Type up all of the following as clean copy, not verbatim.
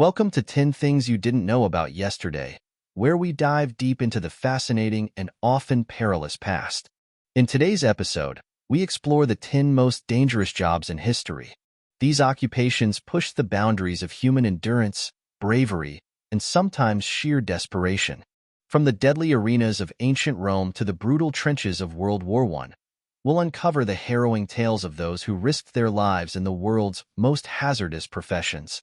Welcome to 10 Things You Didn't Know About Yesterday, where we dive deep into the fascinating and often perilous past. In today's episode, we explore the 10 most dangerous jobs in history. These occupations push the boundaries of human endurance, bravery, and sometimes sheer desperation. From the deadly arenas of ancient Rome to the brutal trenches of World War I, we'll uncover the harrowing tales of those who risked their lives in the world's most hazardous professions.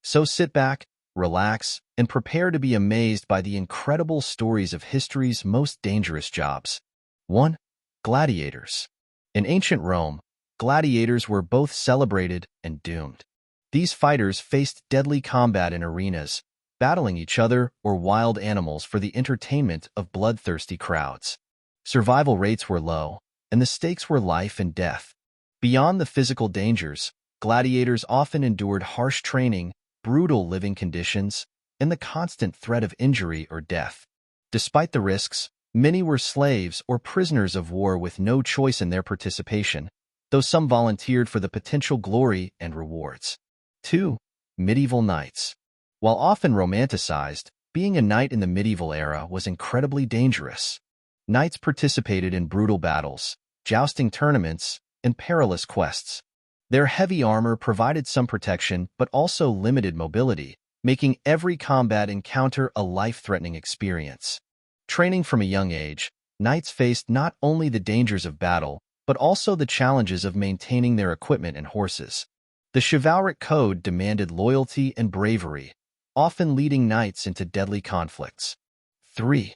So sit back, relax, and prepare to be amazed by the incredible stories of history's most dangerous jobs. 1. Gladiators. In ancient Rome, gladiators were both celebrated and doomed. These fighters faced deadly combat in arenas, battling each other or wild animals for the entertainment of bloodthirsty crowds. Survival rates were low, and the stakes were life and death. Beyond the physical dangers, gladiators often endured harsh training, brutal living conditions, and the constant threat of injury or death. Despite the risks, many were slaves or prisoners of war with no choice in their participation, though some volunteered for the potential glory and rewards. 2. Medieval knights. While often romanticized, being a knight in the medieval era was incredibly dangerous. Knights participated in brutal battles, jousting tournaments, and perilous quests. Their heavy armor provided some protection but also limited mobility, making every combat encounter a life-threatening experience. Training from a young age, knights faced not only the dangers of battle, but also the challenges of maintaining their equipment and horses. The chivalric code demanded loyalty and bravery, often leading knights into deadly conflicts. 3.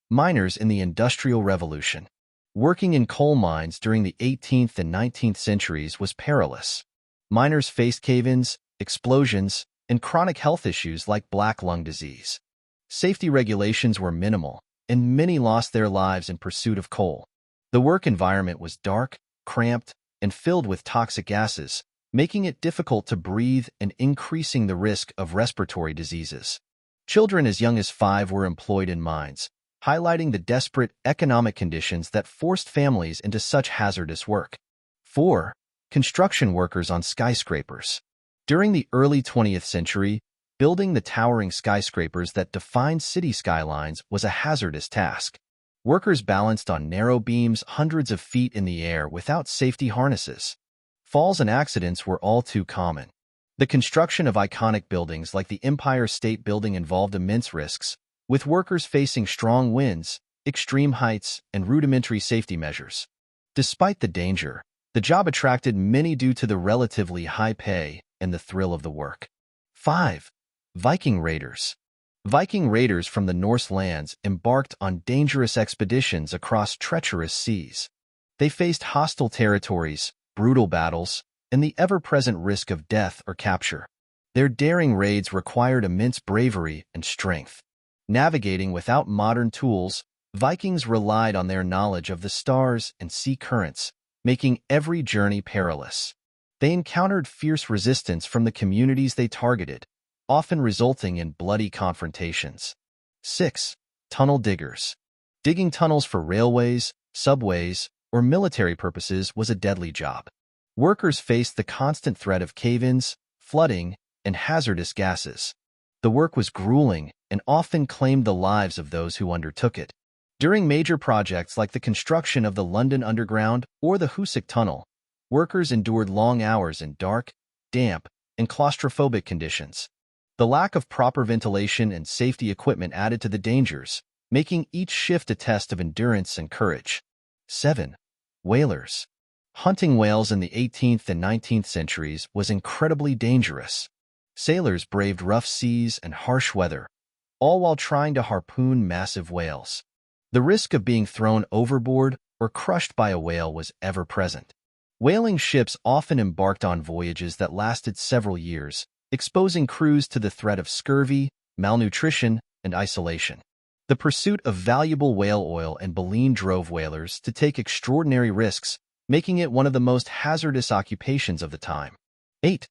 Miners in the Industrial Revolution. Working in coal mines during the 18th and 19th centuries was perilous. Miners faced cave-ins, explosions, and chronic health issues like black lung disease. Safety regulations were minimal, and many lost their lives in pursuit of coal. The work environment was dark, cramped, and filled with toxic gases, making it difficult to breathe and increasing the risk of respiratory diseases. Children as young as 5 were employed in mines, highlighting the desperate economic conditions that forced families into such hazardous work. 4. Construction workers on skyscrapers. During the early 20th century, building the towering skyscrapers that defined city skylines was a hazardous task. Workers balanced on narrow beams hundreds of feet in the air without safety harnesses. Falls and accidents were all too common. The construction of iconic buildings like the Empire State Building involved immense risks, with workers facing strong winds, extreme heights, and rudimentary safety measures. Despite the danger, the job attracted many due to the relatively high pay and the thrill of the work. 5. Viking Raiders. Viking raiders from the Norse lands embarked on dangerous expeditions across treacherous seas. They faced hostile territories, brutal battles, and the ever-present risk of death or capture. Their daring raids required immense bravery and strength. Navigating without modern tools, Vikings relied on their knowledge of the stars and sea currents, making every journey perilous. They encountered fierce resistance from the communities they targeted, often resulting in bloody confrontations. 6. Tunnel diggers. Digging tunnels for railways, subways, or military purposes was a deadly job. Workers faced the constant threat of cave-ins, flooding, and hazardous gases. The work was grueling and often claimed the lives of those who undertook it. During major projects like the construction of the London Underground or the Hoosick Tunnel, workers endured long hours in dark, damp, and claustrophobic conditions. The lack of proper ventilation and safety equipment added to the dangers, making each shift a test of endurance and courage. 7. Whalers. Hunting whales in the 18th and 19th centuries was incredibly dangerous. Sailors braved rough seas and harsh weather, all while trying to harpoon massive whales. The risk of being thrown overboard or crushed by a whale was ever present. Whaling ships often embarked on voyages that lasted several years, exposing crews to the threat of scurvy, malnutrition, and isolation. The pursuit of valuable whale oil and baleen drove whalers to take extraordinary risks, making it one of the most hazardous occupations of the time. 8.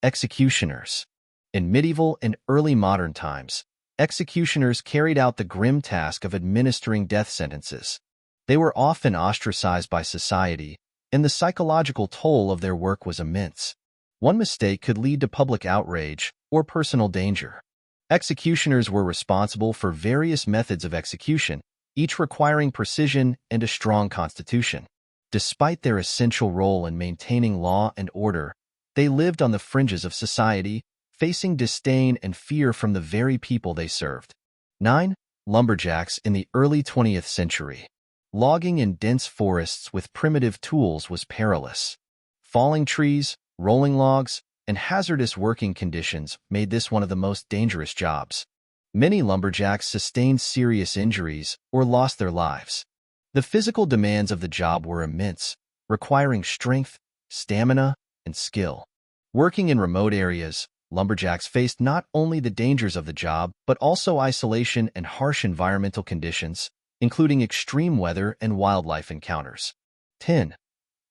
Executioners. In medieval and early modern times, executioners carried out the grim task of administering death sentences. They were often ostracized by society, and the psychological toll of their work was immense. One mistake could lead to public outrage or personal danger. Executioners were responsible for various methods of execution, each requiring precision and a strong constitution. Despite their essential role in maintaining law and order, they lived on the fringes of society, facing disdain and fear from the very people they served. 9. Lumberjacks in the early 20th century. Logging in dense forests with primitive tools was perilous. Falling trees, rolling logs, and hazardous working conditions made this one of the most dangerous jobs. Many lumberjacks sustained serious injuries or lost their lives. The physical demands of the job were immense, requiring strength, stamina, and skill. Working in remote areas, lumberjacks faced not only the dangers of the job, but also isolation and harsh environmental conditions, including extreme weather and wildlife encounters. 10.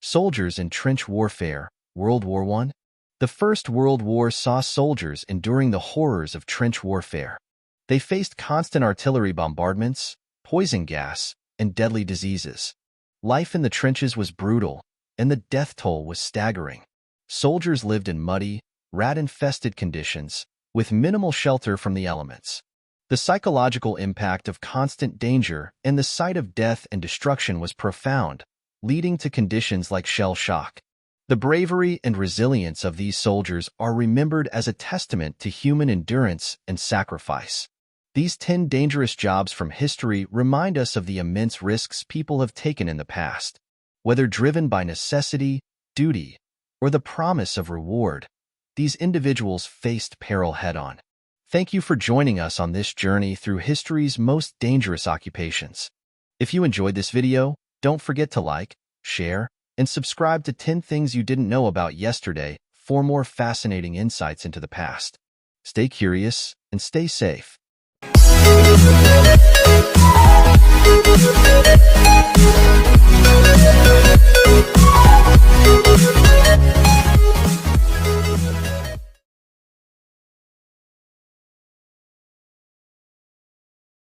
Soldiers in trench warfare, World War I. The First World War saw soldiers enduring the horrors of trench warfare. They faced constant artillery bombardments, poison gas, and deadly diseases. Life in the trenches was brutal, and the death toll was staggering. Soldiers lived in muddy, rat-infested conditions, with minimal shelter from the elements. The psychological impact of constant danger and the sight of death and destruction was profound, leading to conditions like shell shock. The bravery and resilience of these soldiers are remembered as a testament to human endurance and sacrifice. These 10 dangerous jobs from history remind us of the immense risks people have taken in the past. Whether driven by necessity, duty, or the promise of reward, these individuals faced peril head-on. Thank you for joining us on this journey through history's most dangerous occupations. If you enjoyed this video, don't forget to like, share, and subscribe to 10 Things You Didn't Know About Yesterday for more fascinating insights into the past. Stay curious and stay safe.